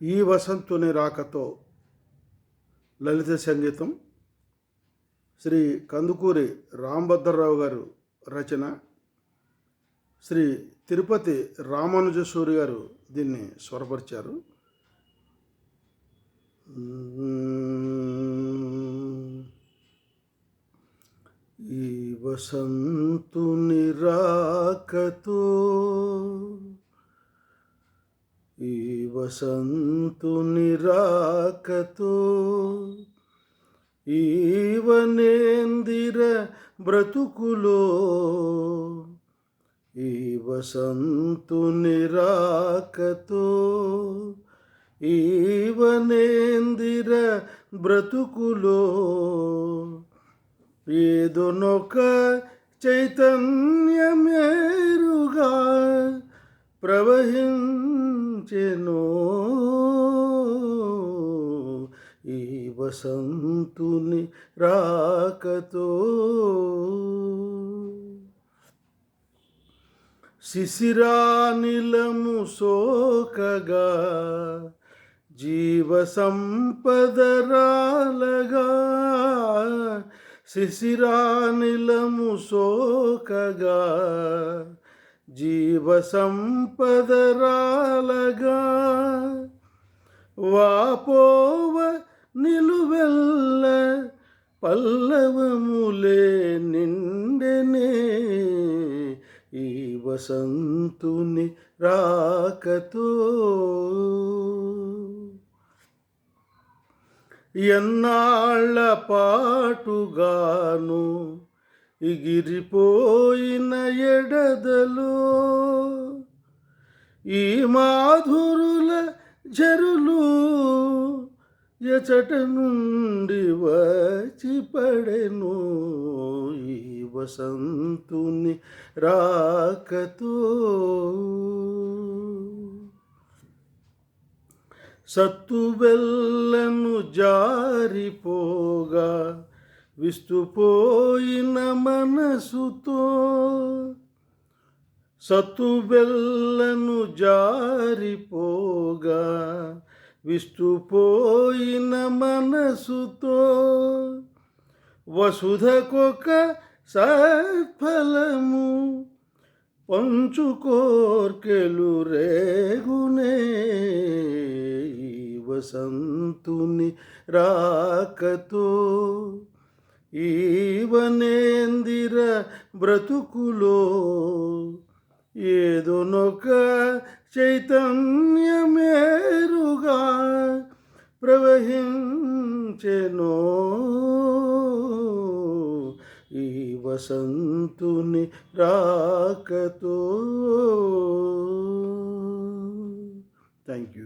ఈ వసంతుని రాకతో లలిత సంగీతం శ్రీ కందుకూరి రాంభద్రరావు గారు రచన, శ్రీ తిరుపతి రామానుజసూరి గారు దీన్ని స్వరపరిచారు. ఈ వసంతుని రాకతో, ఈ వసంతుని రాకతో ఈవనేందిర బ్రతుకులో, ఈ వసంతుని రాకతో ఈవనేందిర బ్రతుకులో ఏదోనొక చైతన్యమేరుగా ప్రవహించెను. ఈ వసంతుని రాకతో శిశిరానిలము సోకగా జీవ సంపదరాలగా, శిశిరానిలము సోకగా జీవ సంపదరాలగా, వాపోవ నిలువెల్ల పల్లవములే నిండెనే. ఈ వసంతుని రాకతో ఎన్నాళ్ళ పాటుగాను ఎగిరిపోయిన ఎడదలో ఈ మాధురుల జరులు ఎచట నుండి వచ్చి పడెను. ఈ వసంతుని రాకతో సత్తువెల్లను జారిపోగా విస్తుపోయిన మనసుతో, సత్తువెల్లను జారిపోగా విస్తుపోయిన మనసుతో వసుధకొక సత్ఫలము పంచుకోర్కెలు రేగునే. ఈ వసంతుని రాకతో ఈవనేందిర బ్రతుకులో ఏదోనొక చైతన్యమేరుగా ప్రవహించెను. ఈ వసంతుని రాకతో. Thank you.